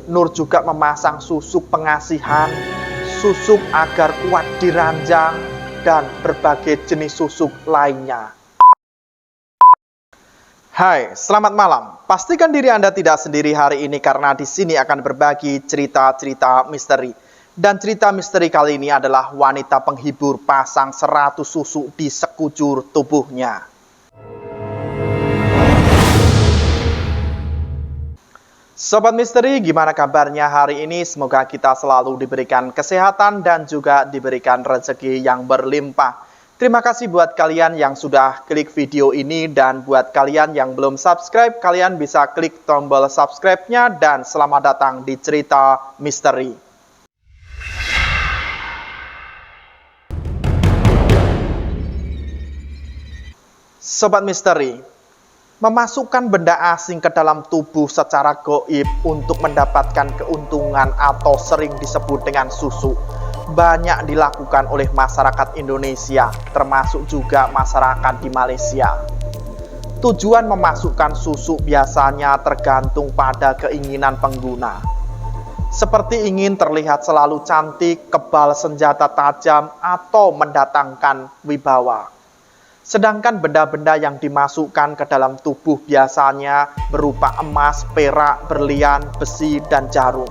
Nur juga memasang susuk pengasihan, susuk agar kuat di ranjang, dan berbagai jenis susuk lainnya. Hai, selamat malam. Pastikan diri Anda tidak sendiri hari ini karena di sini akan berbagi cerita-cerita misteri. Dan cerita misteri kali ini adalah wanita penghibur pasang 100 susuk di sekujur tubuhnya. Sobat misteri, gimana kabarnya hari ini? Semoga kita selalu diberikan kesehatan dan juga diberikan rezeki yang berlimpah. Terima kasih buat kalian yang sudah klik video ini, dan buat kalian yang belum subscribe, kalian bisa klik tombol subscribe-nya, dan selamat datang di cerita misteri. Sobat misteri, memasukkan benda asing ke dalam tubuh secara gaib untuk mendapatkan keuntungan atau sering disebut dengan susuk banyak dilakukan oleh masyarakat Indonesia, termasuk juga masyarakat di Malaysia. Tujuan memasukkan susuk biasanya tergantung pada keinginan pengguna. Seperti ingin terlihat selalu cantik, kebal senjata tajam, atau mendatangkan wibawa. Sedangkan benda-benda yang dimasukkan ke dalam tubuh biasanya berupa emas, perak, berlian, besi, dan jarum.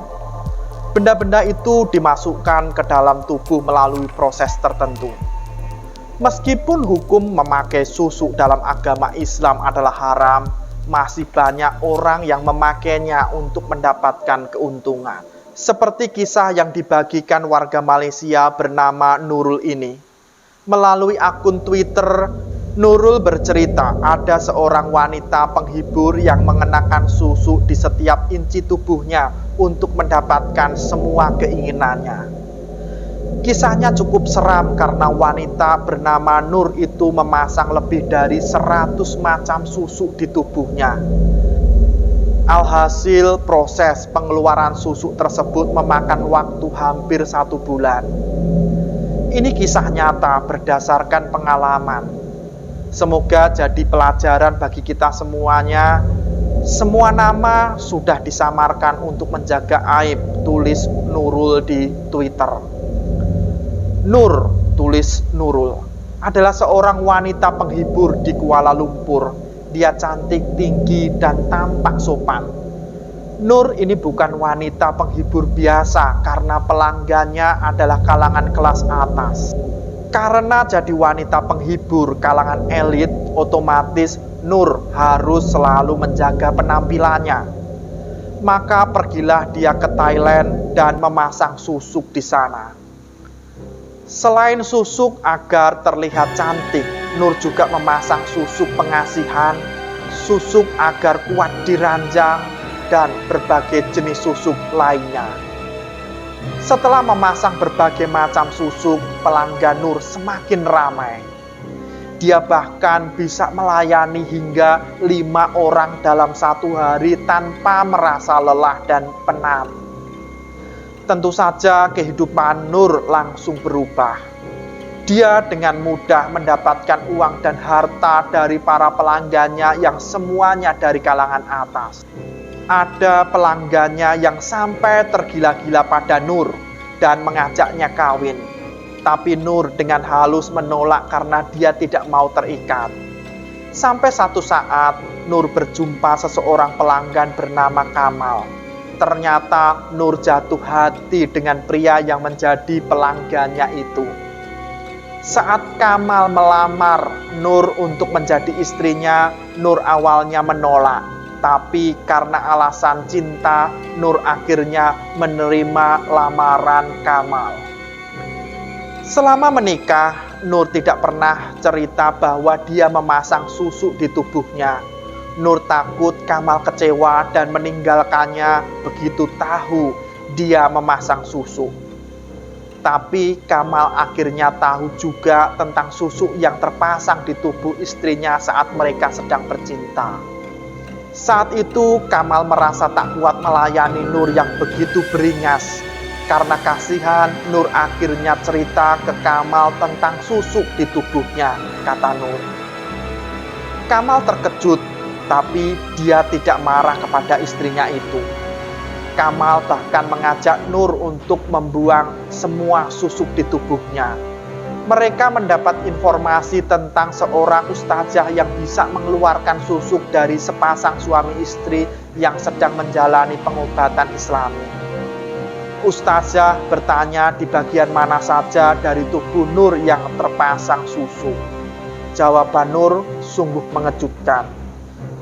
Benda-benda itu dimasukkan ke dalam tubuh melalui proses tertentu. Meskipun hukum memakai susuk dalam agama Islam adalah haram, masih banyak orang yang memakainya untuk mendapatkan keuntungan. Seperti kisah yang dibagikan warga Malaysia bernama Nurul ini. Melalui akun Twitter, Nurul bercerita ada seorang wanita penghibur yang mengenakan susuk di setiap inci tubuhnya untuk mendapatkan semua keinginannya. Kisahnya cukup seram karena wanita bernama Nur itu memasang lebih dari 100 macam susuk di tubuhnya. Alhasil proses pengeluaran susuk tersebut memakan waktu hampir 1 bulan. Ini kisah nyata berdasarkan pengalaman. Semoga jadi pelajaran bagi kita semuanya. Semua nama sudah disamarkan untuk menjaga aib, tulis Nurul di Twitter. Nur, tulis Nurul, adalah seorang wanita penghibur di Kuala Lumpur. Dia cantik, tinggi, dan tampak sopan. Nur ini bukan wanita penghibur biasa karena pelanggannya adalah kalangan kelas atas. Karena jadi wanita penghibur kalangan elit, otomatis Nur harus selalu menjaga penampilannya. Maka pergilah dia ke Thailand dan memasang susuk di sana. Selain susuk agar terlihat cantik, Nur juga memasang susuk pengasihan, susuk agar kuat di ranjang, dan berbagai jenis susuk lainnya. Setelah memasang berbagai macam susuk, pelanggan Nur semakin ramai. Dia bahkan bisa melayani hingga 5 orang dalam 1 hari tanpa merasa lelah dan penat. Tentu saja kehidupan Nur langsung berubah. Dia dengan mudah mendapatkan uang dan harta dari para pelanggannya yang semuanya dari kalangan atas. Ada pelanggannya yang sampai tergila-gila pada Nur dan mengajaknya kawin. Tapi Nur dengan halus menolak karena dia tidak mau terikat. Sampai satu saat Nur berjumpa seseorang pelanggan bernama Kamal. Ternyata Nur jatuh hati dengan pria yang menjadi pelanggannya itu. Saat Kamal melamar Nur untuk menjadi istrinya, Nur awalnya menolak. Tapi karena alasan cinta, Nur akhirnya menerima lamaran Kamal. Selama menikah, Nur tidak pernah cerita bahwa dia memasang susuk di tubuhnya. Nur takut Kamal kecewa dan meninggalkannya begitu tahu dia memasang susuk. Tapi Kamal akhirnya tahu juga tentang susuk yang terpasang di tubuh istrinya saat mereka sedang bercinta. Saat itu Kamal merasa tak kuat melayani Nur yang begitu beringas. Karena kasihan, Nur akhirnya cerita ke Kamal tentang susuk di tubuhnya, kata Nur. Kamal terkejut, tapi dia tidak marah kepada istrinya itu. Kamal bahkan mengajak Nur untuk membuang semua susuk di tubuhnya. Mereka mendapat informasi tentang seorang ustazah yang bisa mengeluarkan susuk dari sepasang suami istri yang sedang menjalani pengobatan Islami. Ustazah bertanya di bagian mana saja dari tubuh Nur yang terpasang susuk. Jawaban Nur sungguh mengejutkan.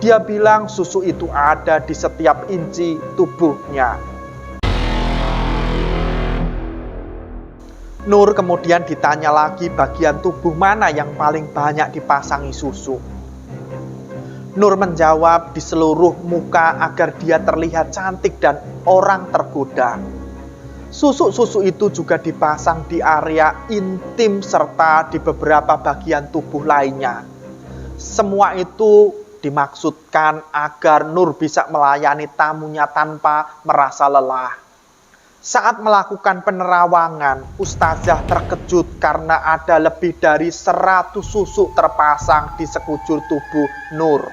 Dia bilang susu itu ada di setiap inci tubuhnya. Nur kemudian ditanya lagi bagian tubuh mana yang paling banyak dipasangi susu. Nur menjawab di seluruh muka agar dia terlihat cantik dan orang tergoda. Susuk-susuk itu juga dipasang di area intim serta di beberapa bagian tubuh lainnya. Semua itu dimaksudkan agar Nur bisa melayani tamunya tanpa merasa lelah. Saat melakukan penerawangan, ustazah terkejut karena ada lebih dari 100 susuk terpasang di sekujur tubuh Nur.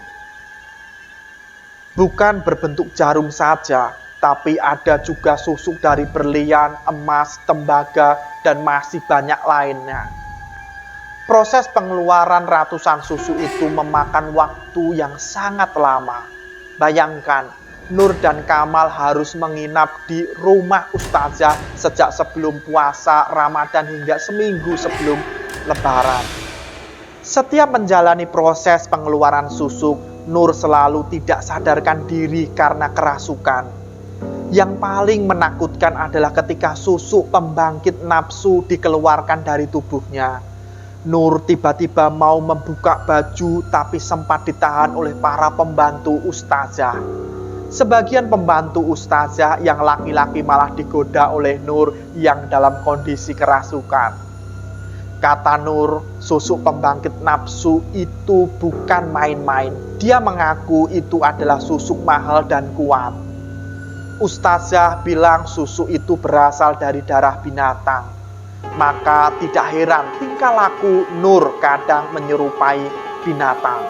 Bukan berbentuk jarum saja, tapi ada juga susuk dari berlian, emas, tembaga, dan masih banyak lainnya. Proses pengeluaran ratusan susu itu memakan waktu yang sangat lama. Bayangkan, Nur dan Kamal harus menginap di rumah ustazah sejak sebelum puasa Ramadan hingga seminggu sebelum Lebaran. Setiap menjalani proses pengeluaran susuk, Nur selalu tidak sadarkan diri karena kerasukan. Yang paling menakutkan adalah ketika susuk pembangkit nafsu dikeluarkan dari tubuhnya. Nur tiba-tiba mau membuka baju tapi sempat ditahan oleh para pembantu ustazah. Sebagian pembantu ustazah yang laki-laki malah digoda oleh Nur yang dalam kondisi kerasukan. Kata Nur, susuk pembangkit nafsu itu bukan main-main. Dia mengaku itu adalah susuk mahal dan kuat. Ustazah bilang susuk itu berasal dari darah binatang. Maka tidak heran tingkah laku Nur kadang menyerupai binatang.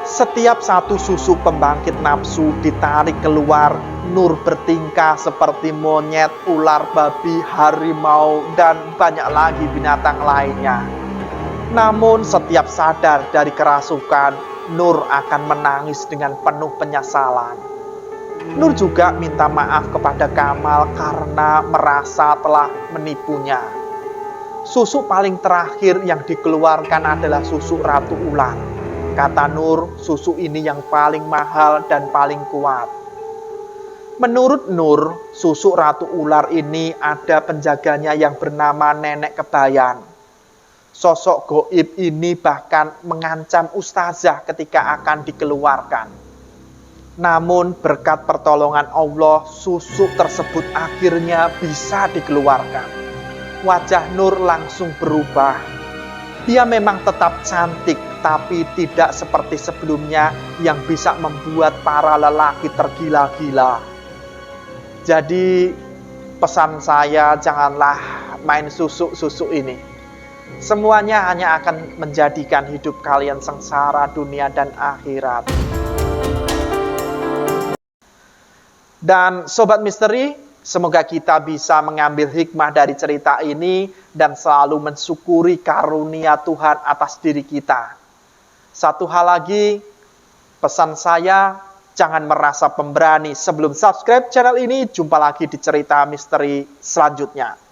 Setiap satu susuk pembangkit nafsu ditarik keluar, Nur bertingkah seperti monyet, ular, babi, harimau, dan banyak lagi binatang lainnya. Namun setiap sadar dari kerasukan, Nur akan menangis dengan penuh penyesalan. Nur juga minta maaf kepada Kamal karena merasa telah menipunya. Susuk paling terakhir yang dikeluarkan adalah susuk ratu ular. Kata Nur, susu ini yang paling mahal dan paling kuat. Menurut Nur, susu ratu ular ini ada penjaganya yang bernama Nenek Kebayan. Sosok goib ini bahkan mengancam ustazah ketika akan dikeluarkan. Namun berkat pertolongan Allah, susu tersebut akhirnya bisa dikeluarkan. Wajah Nur langsung berubah. Dia memang tetap cantik, tapi tidak seperti sebelumnya yang bisa membuat para lelaki tergila-gila. Jadi pesan saya, janganlah main susuk-susuk ini. Semuanya hanya akan menjadikan hidup kalian sengsara dunia dan akhirat. Dan Sobat Misteri, semoga kita bisa mengambil hikmah dari cerita ini dan selalu mensyukuri karunia Tuhan atas diri kita. Satu hal lagi, pesan saya, jangan merasa pemberani. Sebelum subscribe channel ini, jumpa lagi di cerita misteri selanjutnya.